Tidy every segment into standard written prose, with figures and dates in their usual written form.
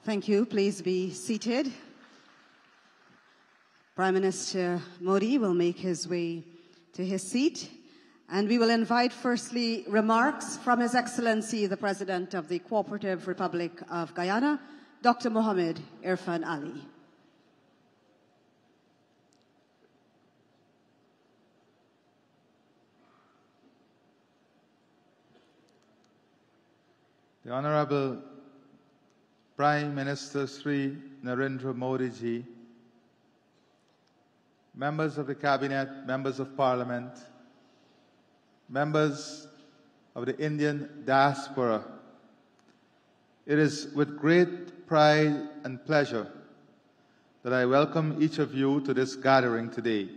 Thank you. Please be seated. Prime Minister Modi will make his way to his seat, and we will invite firstly remarks from His Excellency the President of the Cooperative Republic of Guyana, Dr. Mohammed Irfan Ali. The Honorable Prime Minister Sri Narendra Modi ji, members of the Cabinet, members of Parliament, members of the Indian diaspora, it is with great pride and pleasure that I welcome each of you to this gathering today,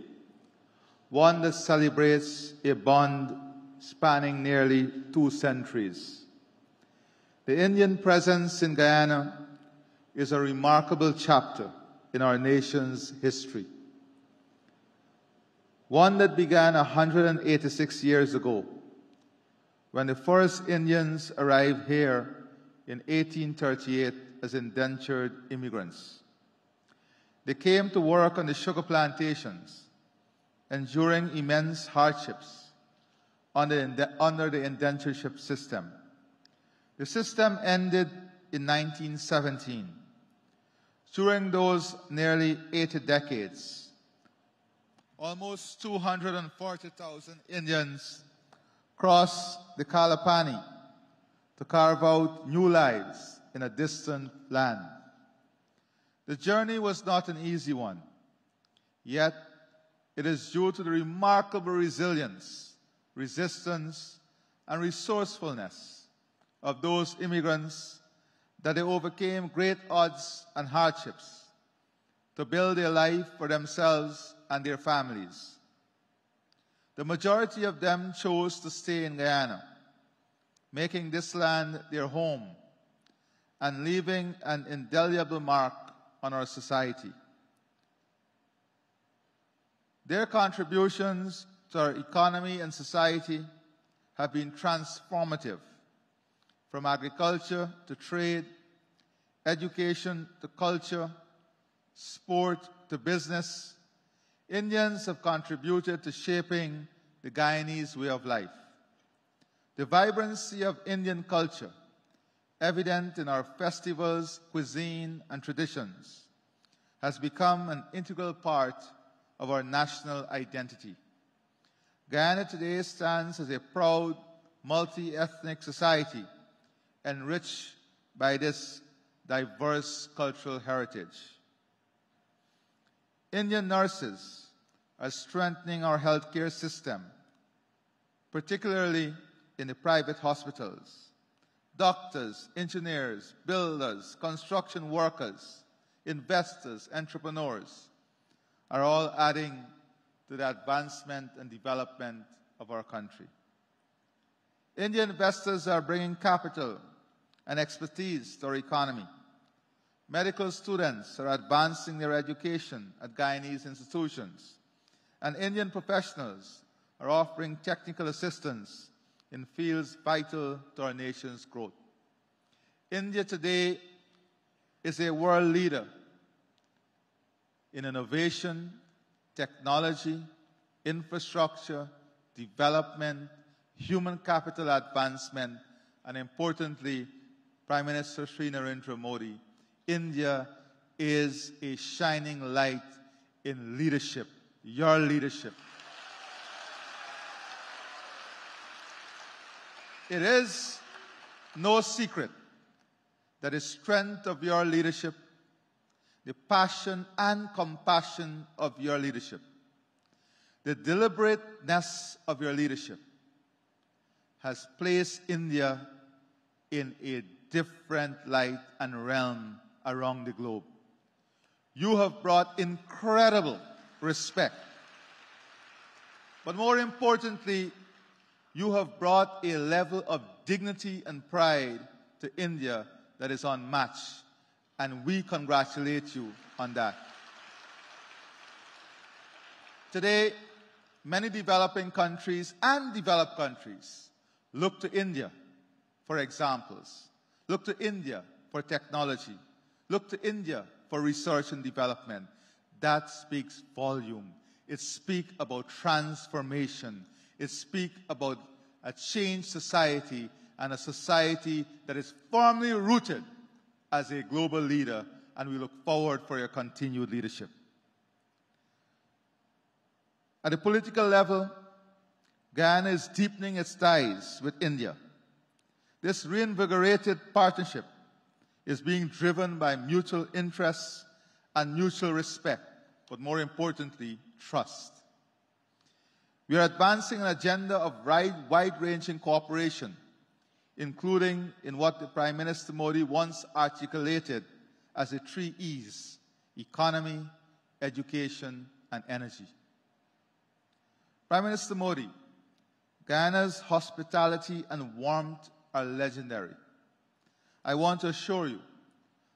one that celebrates a bond spanning nearly 2 centuries. The Indian presence in Guyana is a remarkable chapter in our nation's history, one that began 186 years ago when the first Indians arrived here in 1838 as indentured immigrants. They came to work on the sugar plantations, enduring immense hardships under the indentureship system. The system ended in 1917. During those nearly 80 decades, almost 240,000 Indians crossed the Kalapani to carve out new lives in a distant land. The journey was not an easy one, yet it is due to the remarkable resilience, resistance, and resourcefulness of those immigrants that they overcame great odds and hardships to build a life for themselves and their families. The majority of them chose to stay in Guyana, making this land their home and leaving an indelible mark on our society. Their contributions to our economy and society have been transformative, from agriculture to trade, education to culture, sport to business. Indians have contributed to shaping the Guyanese way of life. The vibrancy of Indian culture, evident in our festivals, cuisine, and traditions, has become an integral part of our national identity. Guyana today stands as a proud, multi-ethnic society enriched by this diverse cultural heritage. Indian nurses are strengthening our healthcare system, particularly in the private hospitals. Doctors, engineers, builders, construction workers, investors, entrepreneurs are all adding to the advancement and development of our country. Indian investors are bringing capital and expertise to our economy. Medical students are advancing their education at Guyanese institutions, and Indian professionals are offering technical assistance in fields vital to our nation's growth. India today is a world leader in innovation, technology, infrastructure, development, human capital advancement, and importantly, Prime Minister Sri Narendra Modi, India is a shining light in leadership, your leadership. It is no secret that the strength of your leadership, the passion and compassion of your leadership, the deliberateness of your leadership has placed India in a different light and realm around the globe. You have brought incredible respect, but more importantly, you have brought a level of dignity and pride to India that is unmatched, and we congratulate you on that. Today, many developing countries and developed countries look to India for examples, look to India for technology, look to India for research and development. That speaks volume. It speaks about transformation. It speaks about a changed society and a society that is firmly rooted as a global leader, and we look forward for your continued leadership. At the political level, Guyana is deepening its ties with India. This reinvigorated partnership is being driven by mutual interests and mutual respect, but more importantly, trust. We are advancing an agenda of wide-ranging cooperation, including in what the Prime Minister Modi once articulated as the 3 E's: economy, education, and energy. Prime Minister Modi, Guyana's hospitality and warmth are legendary. I want to assure you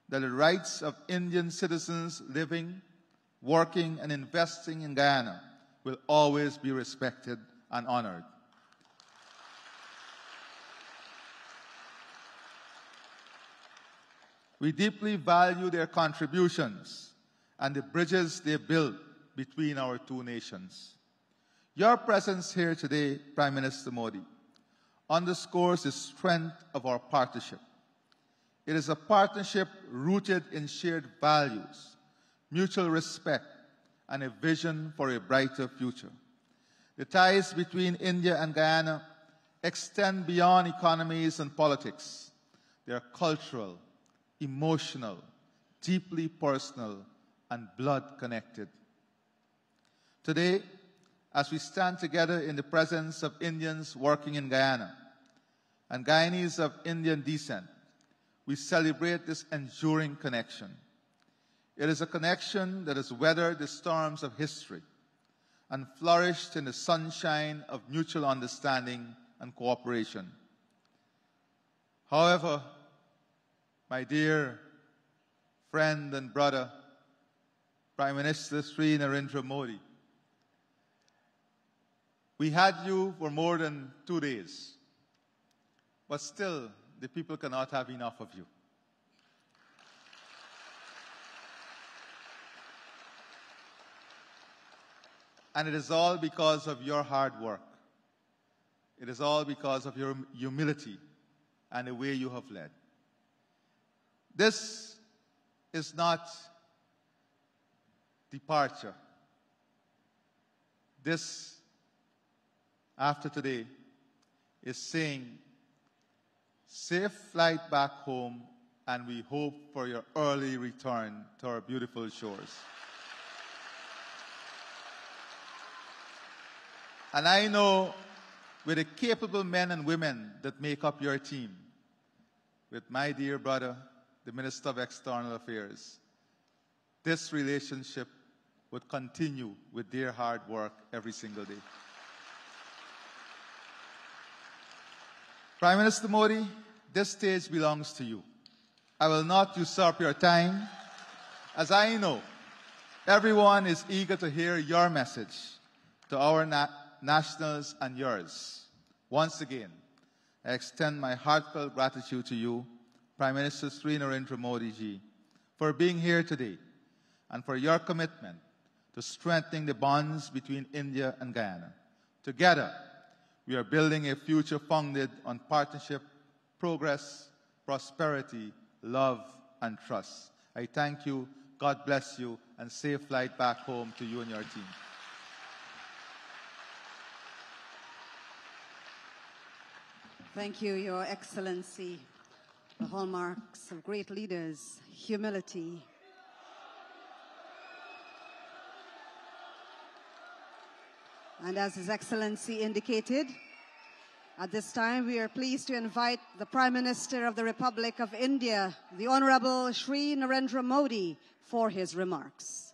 that the rights of Indian citizens living, working, and investing in Guyana will always be respected and honored. We deeply value their contributions and the bridges they build between our two nations. Your presence here today, Prime Minister Modi, underscores the strength of our partnership. It is a partnership rooted in shared values, mutual respect, and a vision for a brighter future. The ties between India and Guyana extend beyond economies and politics. They are cultural, emotional, deeply personal, and blood-connected. Today, as we stand together in the presence of Indians working in Guyana and Guyanese of Indian descent, we celebrate this enduring connection. It is a connection that has weathered the storms of history and flourished in the sunshine of mutual understanding and cooperation. However, my dear friend and brother, Prime Minister Sri Narendra Modi, we had you for more than 2 days, but still the people cannot have enough of you. And it is all because of your hard work. It is all because of your humility and the way you have led. This is not departure. This, after today, is saying, safe flight back home, and we hope for your early return to our beautiful shores. And I know with the capable men and women that make up your team, with my dear brother, the Minister of External Affairs, this relationship would continue with their hard work every single day. Prime Minister Modi, this stage belongs to you. I will not usurp your time, as I know everyone is eager to hear your message to our nationals and yours. Once again, I extend my heartfelt gratitude to you, Prime Minister Sri Narendra Modi ji, for being here today and for your commitment to strengthening the bonds between India and Guyana. Together, we are building a future founded on partnership, progress, prosperity, love, and trust. I thank you, God bless you, and safe flight back home to you and your team. Thank you, Your Excellency. The hallmarks of great leaders, humility. And as His Excellency indicated, at this time we are pleased to invite the Prime Minister of the Republic of India, the Honorable Sri Narendra Modi, for his remarks.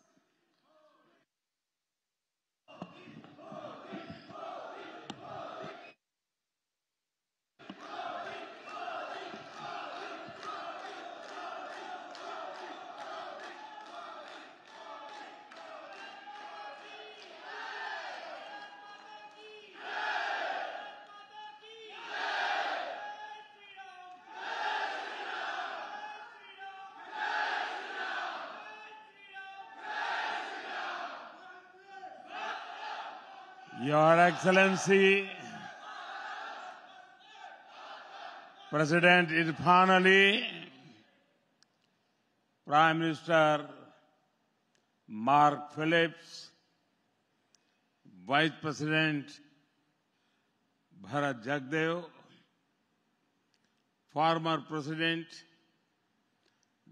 Your Excellency, President Irfan Ali, Prime Minister Mark Phillips, Vice President Bharat Jagdev, former President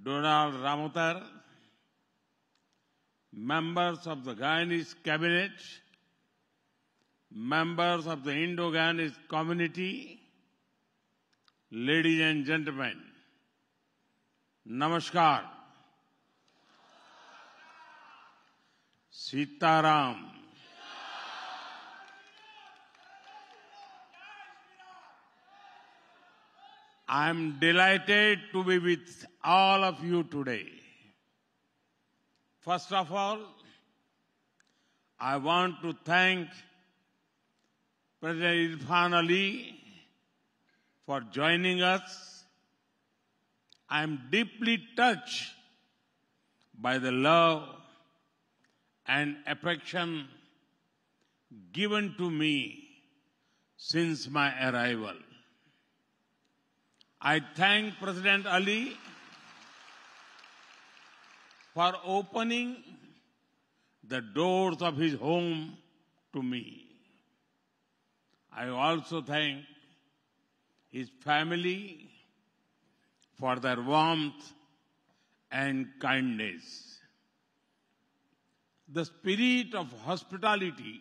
Donald Ramotar, members of the Guyanese Cabinet, members of the Indo-Guyanese community, ladies and gentlemen, Namaskar. Sitaram. I am delighted to be with all of you today. First of all, I want to thank President Irfan Ali for joining us. I am deeply touched by the love and affection given to me since my arrival. I thank President Ali for opening the doors of his home to me. I also thank his family for their warmth and kindness. The spirit of hospitality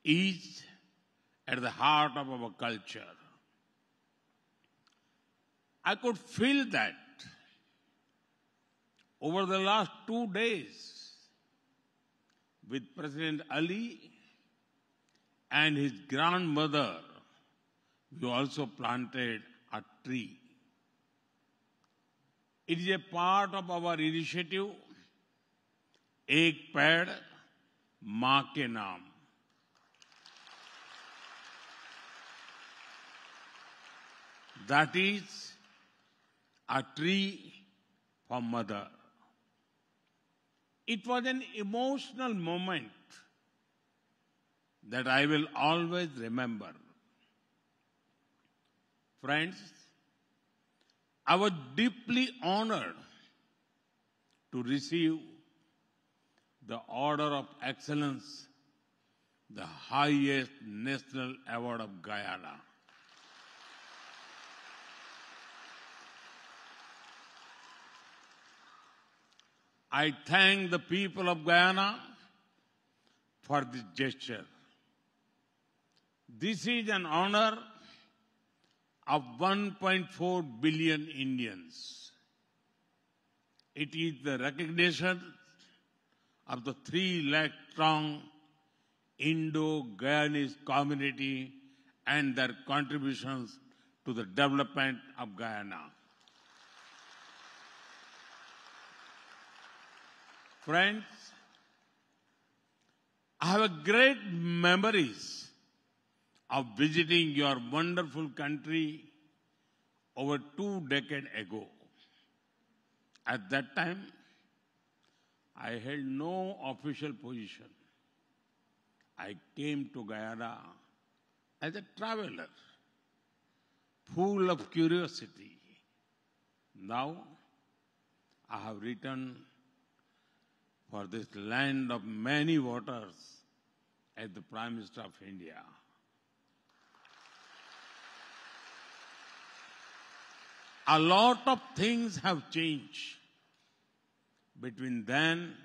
is at the heart of our culture. I could feel that over the last 2 days with President Ali and his grandmother. We also planted a tree. It is a part of our initiative, Ek Ped Maa Ke Naam. That is a tree for mother. It was an emotional moment that I will always remember. Friends, I was deeply honored to receive the Order of Excellence, the highest national award of Guyana. I thank the people of Guyana for this gesture. This is an honor of 1.4 billion Indians. It is the recognition of the 3 lakh strong Indo-Guyanese community and their contributions to the development of Guyana. Friends, I have great memories of visiting your wonderful country over 2 decades ago. At that time, I held no official position. I came to Guyana as a traveler, full of curiosity. Now, I have returned for this land of many waters as the Prime Minister of India. A lot of things have changed between then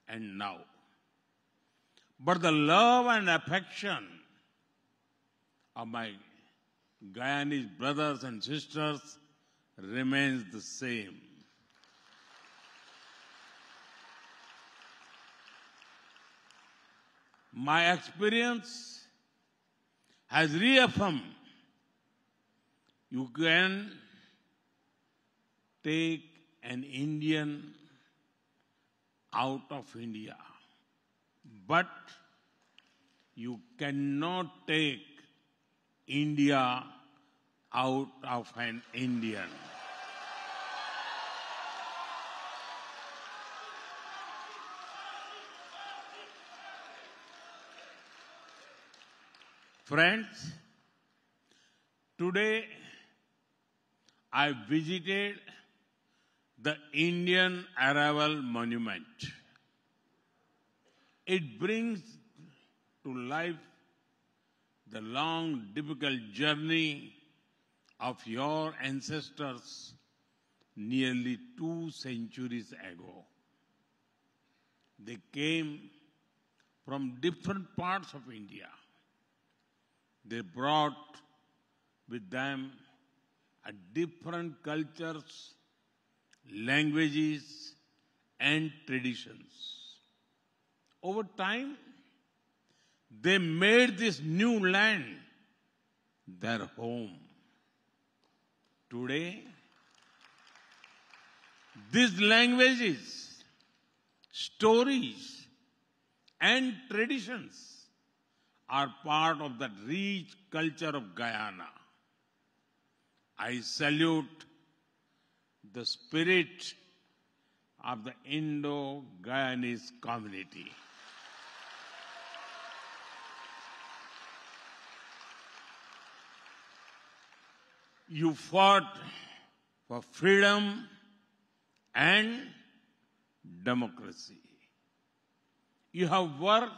and now. But the love and affection of my Guyanese brothers and sisters remains the same. My experience has reaffirmed you can take an Indian out of India, but you cannot take India out of an Indian. Friends, today I visited the Indian Arrival Monument. It brings to life the long, difficult journey of your ancestors nearly 2 centuries ago. They came from different parts of India. They brought with them different cultures, languages, and traditions. Over time, they made this new land their home. Today, these languages, stories, and traditions are part of the rich culture of Guyana. I salute the spirit of the Indo-Guyanese community. You fought for freedom and democracy. You have worked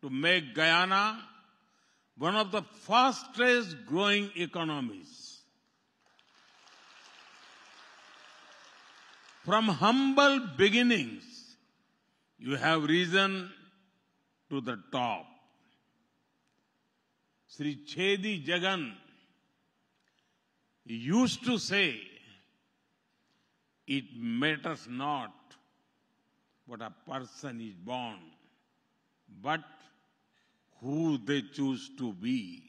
to make Guyana one of the fastest growing economies. From humble beginnings, you have risen to the top. Sri Chedi Jagan used to say, it matters not what a person is born, but who they choose to be.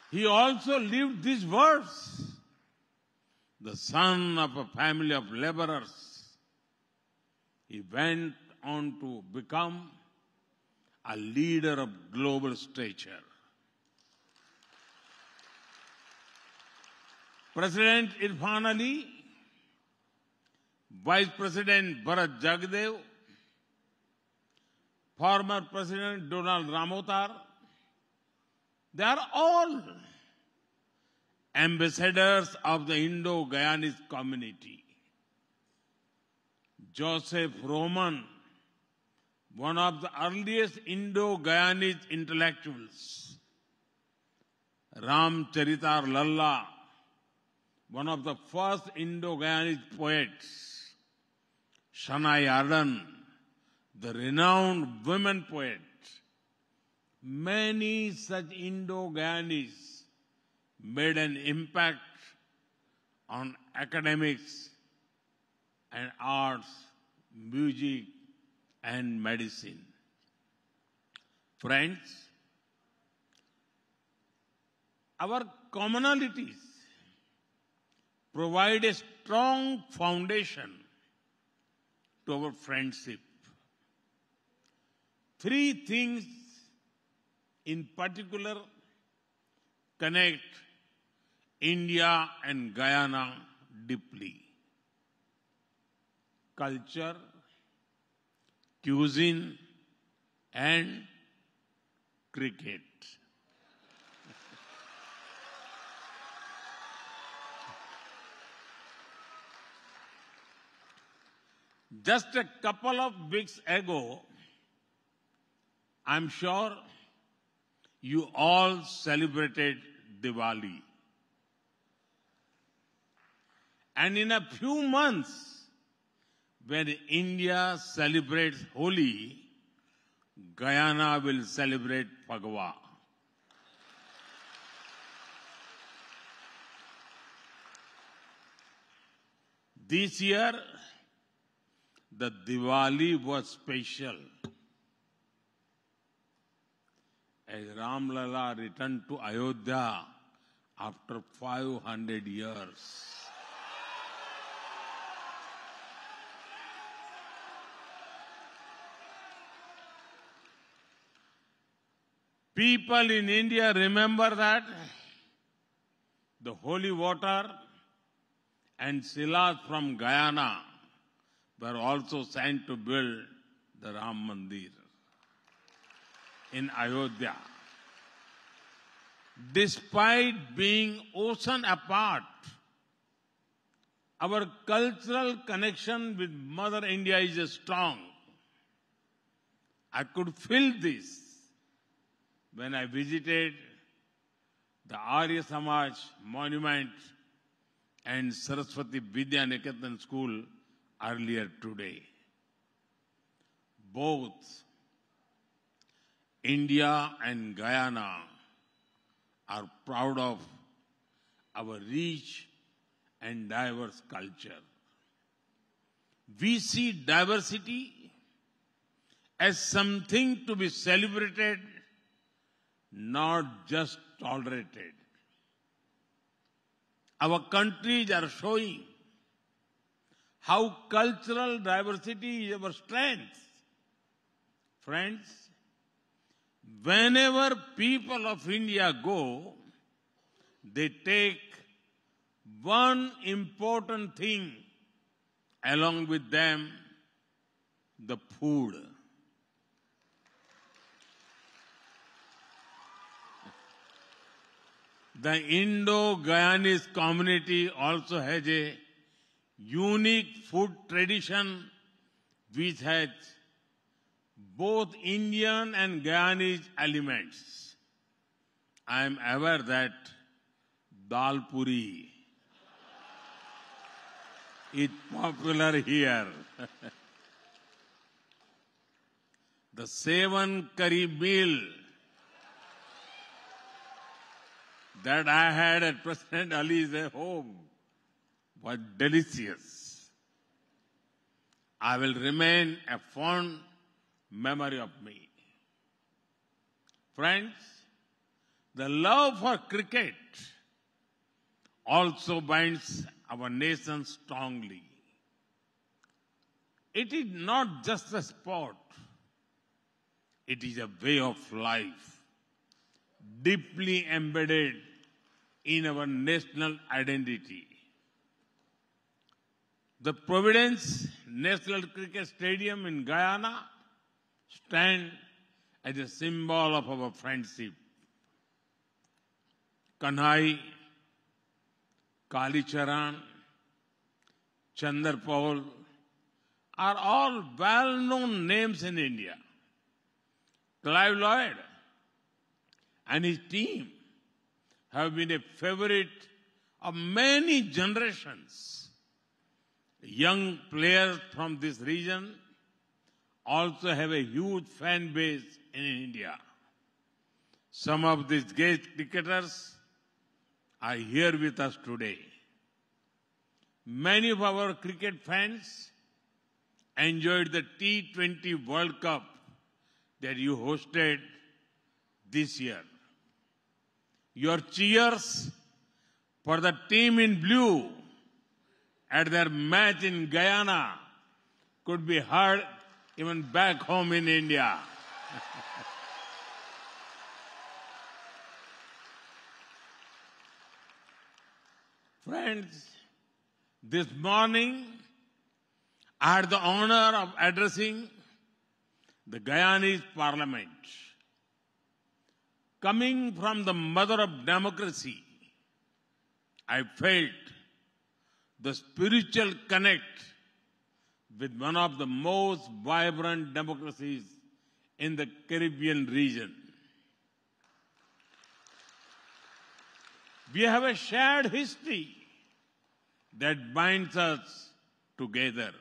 He also lived these words. The son of a family of laborers, he went on to become a leader of global stature. President Irfan Ali, Vice President Bharat Jagdev, former President Donald Ramotar, they are all ambassadors of the Indo-Guyanese community. Joseph Roman, one of the earliest Indo-Guyanese intellectuals. Ramcharitar Lalla, one of the first Indo-Guyanese poets. Shana Yarden, the renowned women poet. Many such Indo-Guyanese made an impact on academics and arts, music, and medicine. Friends, our commonalities provide a strong foundation to our friendship. 3 things in particular connect India and Guyana deeply: culture, cuisine, and cricket. Just a couple of weeks ago, I'm sure you all celebrated Diwali. And in a few months, when India celebrates Holi, Guyana will celebrate Phagwa. This year, the Diwali was special, as Ram Lalla returned to Ayodhya after 500 years. People in India remember that the holy water and silas from Guyana were also sent to build the Ram Mandir. in Ayodhya. Despite being ocean apart, our cultural connection with Mother India is strong. I could feel this when I visited the Arya Samaj monument and Saraswati Vidya Niketan school earlier today. Both India and Guyana are proud of our rich and diverse culture. We see diversity as something to be celebrated, not just tolerated. Our countries are showing how cultural diversity is our strength. Friends, whenever people of India go, they take one important thing along with them: the food. The Indo-Guyanese community also has a unique food tradition which has both Indian and Guyanese elements. I am aware that dal puri is popular here. The 7 curry meal that I had at President Ali's home was delicious. I will remain a fond memory of me. Friends, the love for cricket also binds our nation strongly. It is not just a sport. It is a way of life, deeply embedded in our national identity. The Providence National Cricket Stadium in Guyana stands as a symbol of our friendship. Kanhai, Kalicharan, Chandarpaul are all well-known names in India. Clive Lloyd and his team have been a favorite of many generations. Young players from this region also have a huge fan base in India. Some of these great cricketers are here with us today. Many of our cricket fans enjoyed the T20 World Cup that you hosted this year. Your cheers for the team in blue at their match in Guyana could be heard even back home in India. Friends, this morning I had the honor of addressing the Guyanese Parliament. Coming from the mother of democracy, I felt the spiritual connect with one of the most vibrant democracies in the Caribbean region. We have a shared history that binds us together.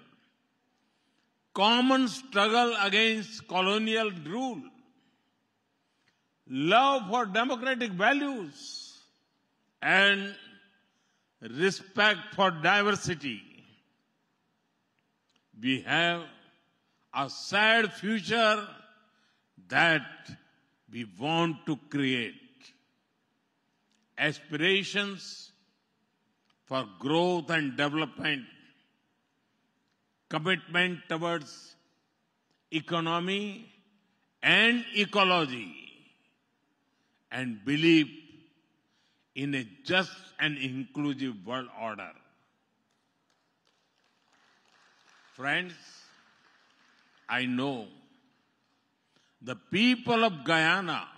Common struggle against colonial rule, love for democratic values, and respect for diversity. We have a shared future that we want to create. Aspirations for growth and development, commitment towards economy and ecology, and belief in a just and inclusive world order. Friends, I know The people of Guyana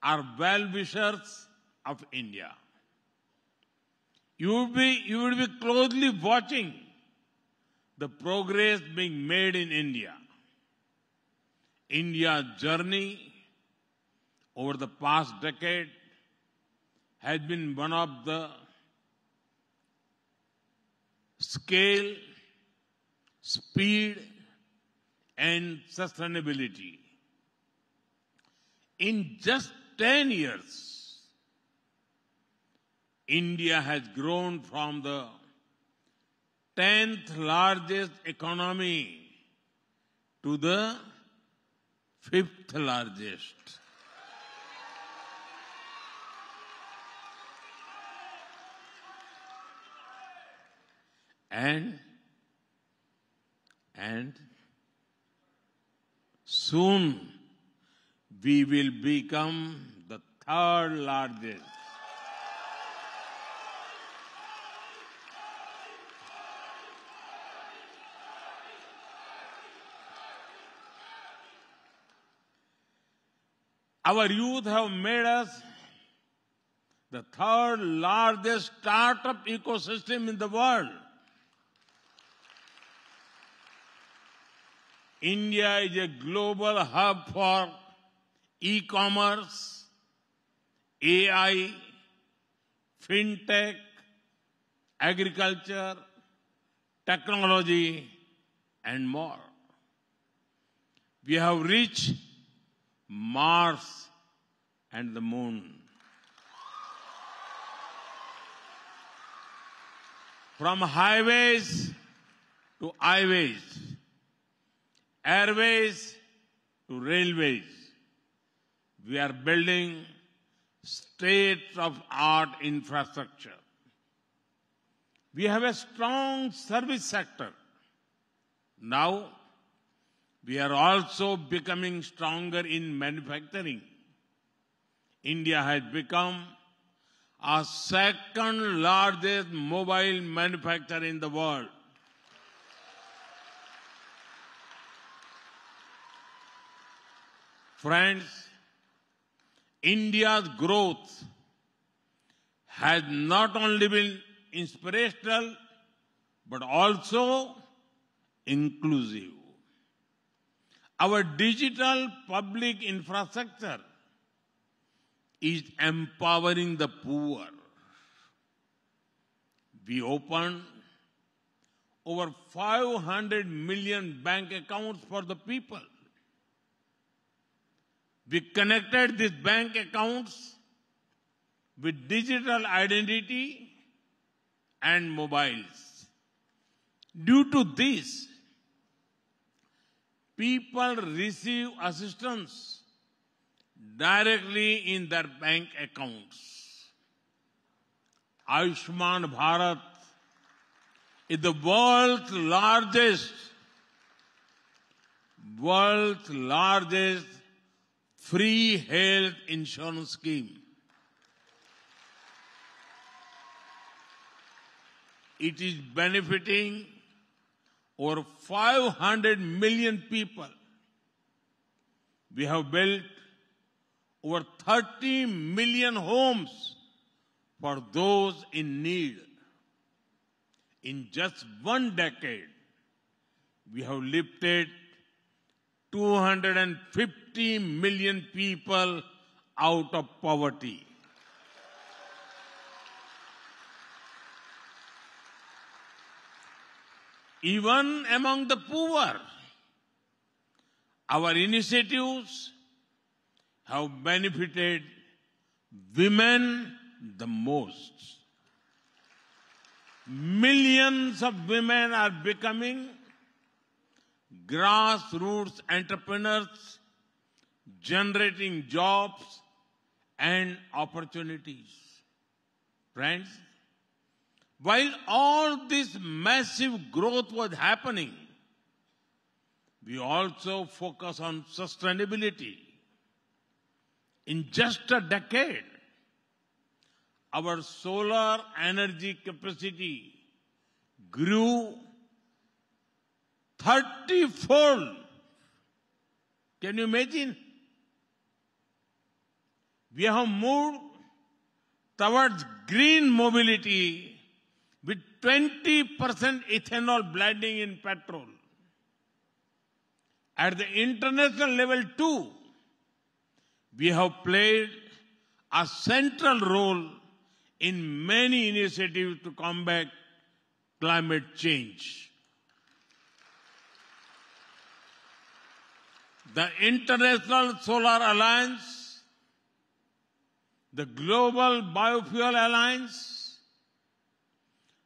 are well-wishers of India. You will be closely watching the progress being made in India. India's journey over the past decade has been one of the scale, speed, and sustainability. In just 10 years, India has grown from the 10th largest economy to the 5th largest. And soon we will become the 3rd largest. Our youth have made us the 3rd largest startup ecosystem in the world. India is a global hub for e-commerce, AI, fintech, agriculture, technology, and more. We have reached Mars and the moon. From highways to highways, airways to railways, we are building state-of-art infrastructure. We have a strong service sector. Now, we are also becoming stronger in manufacturing. India has become our 2nd largest mobile manufacturer in the world. Friends, India's growth has not only been inspirational, but also inclusive. Our digital public infrastructure is empowering the poor. We opened over 500 million bank accounts for the people. We connected these bank accounts with digital identity and mobiles. Due to this, people receive assistance directly in their bank accounts. Ayushman Bharat is the world's largest free health insurance scheme. It is benefiting over 500 million people. We have built over 30 million homes for those in need. In just 1 decade, we have lifted 250 million people out of poverty. Even among the poor, our initiatives have benefited women the most. Millions of women are becoming grassroots entrepreneurs, generating jobs and opportunities. Friends, while all this massive growth was happening, we also focus on sustainability. In just a decade, our solar energy capacity grew 30-fold. Can you imagine? We have moved towards green mobility with 20% ethanol blending in petrol. At the international level too, we have played a central role in many initiatives to combat climate change. The International Solar Alliance, the Global Biofuel Alliance,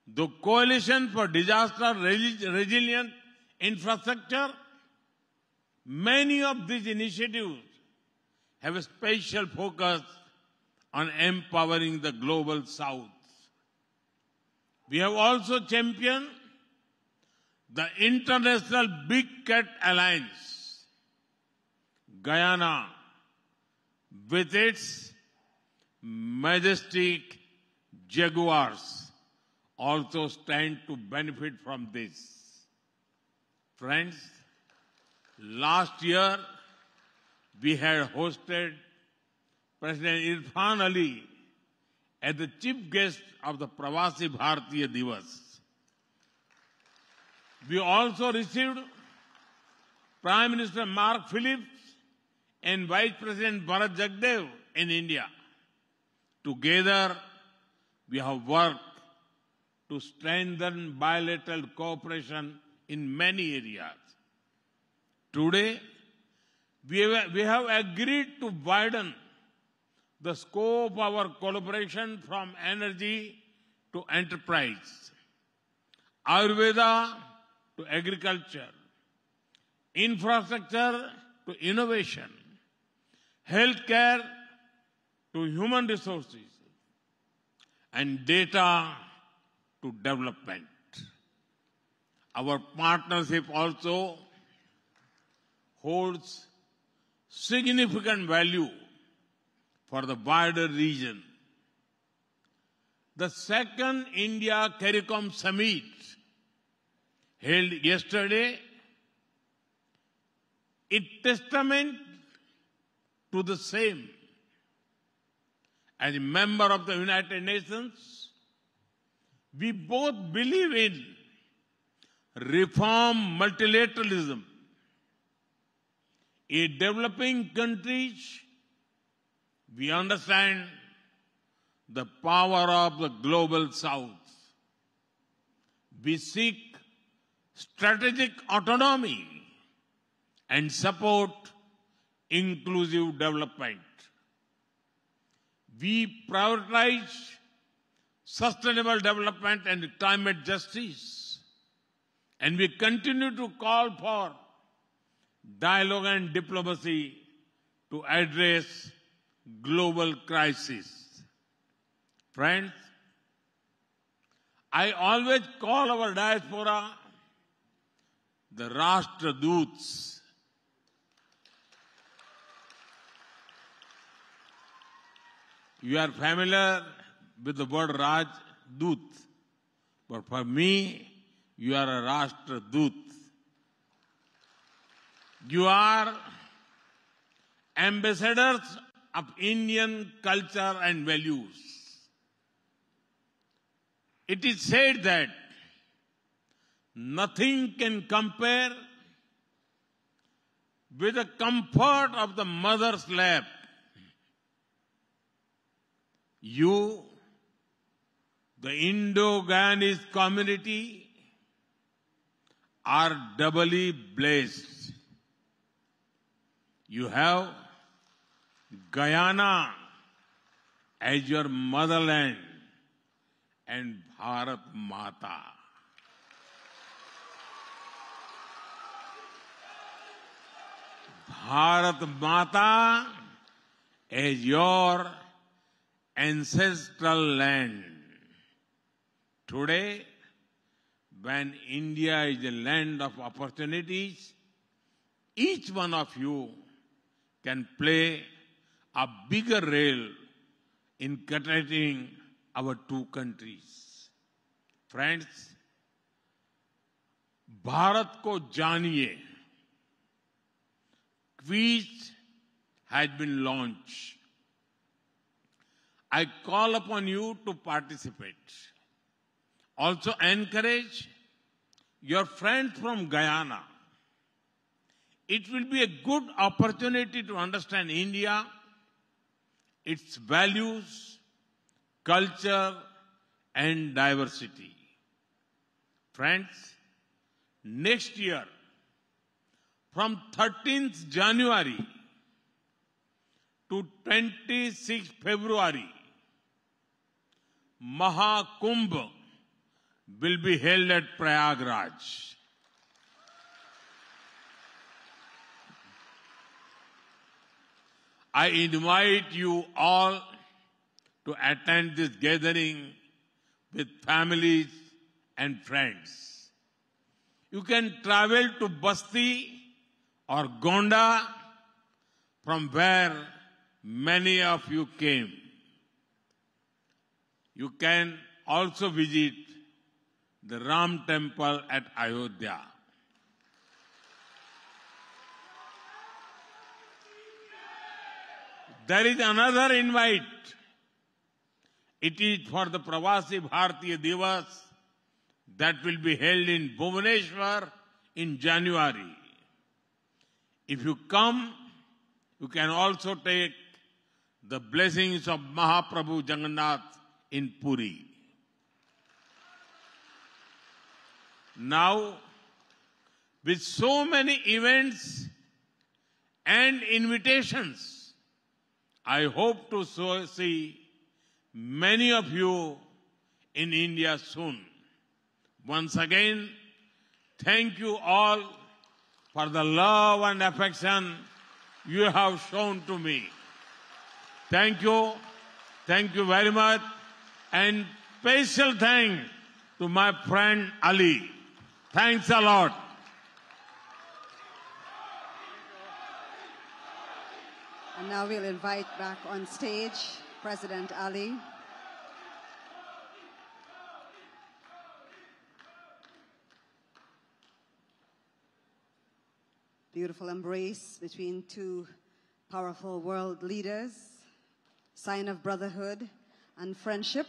the Coalition for Disaster Resilient Infrastructure, many of these initiatives have a special focus on empowering the global south. We have also championed the International Big Cat Alliance. Guyana, with its majestic jaguars, also stand to benefit from this. Friends, last year we had hosted President Irfan Ali as the chief guest of the Pravasi Bharatiya Divas. We also received Prime Minister Mark Phillips and Vice President Bharat Jagdev in India. Together, we have worked to strengthen bilateral cooperation in many areas. Today, we have agreed to widen the scope of our collaboration from energy to enterprise, Ayurveda to agriculture, infrastructure to innovation, healthcare to human resources, and data to development. Our partnership also holds significant value for the wider region. The second India CARICOM Summit held yesterday is testament to the same. As a member of the United Nations, we both believe in reform multilateralism. In developing countries, we understand the power of the global south. We seek strategic autonomy and support inclusive development. We prioritize sustainable development and climate justice, and we continue to call for dialogue and diplomacy to address global crisis. Friends, I always call our diaspora the Rashtraduts. You are familiar with the word Rajdut, but for me, you are a Rashtradut. You are ambassadors of Indian culture and values. It is said that nothing can compare with the comfort of the mother's lap. You, the Indo-Guyanese community, are doubly blessed. You have Guyana as your motherland and Bharat Mata. Bharat Mata as your ancestral land. Today, when India is a land of opportunities, each one of you can play a bigger role in connecting our two countries. Friends, Bharat को जानिए, quiz has been launched. I call upon you to participate. Also encourage your friends from Guyana. It will be a good opportunity to understand India, its values, culture, and diversity. Friends, next year, from 13th January to 26th February, Mahakumbh will be held at Prayagraj. I invite you all to attend this gathering with families and friends. You can travel to Basti or Gonda, from where many of you came. You can also visit the Ram temple at Ayodhya. There is another invite. It is for the Pravasi Bharatiya Divas that will be held in Bhubaneswar in January. If you come, you can also take the blessings of Mahaprabhu Jagannath in Puri. Now, with so many events and invitations, I hope to see many of you in India soon. Once again, thank you all for the love and affection you have shown to me. Thank you. Thank you very much. And special thanks to my friend Ali. Thanks a lot. And now we'll invite back on stage President Ali. Beautiful embrace between two powerful world leaders, sign of brotherhood and friendship.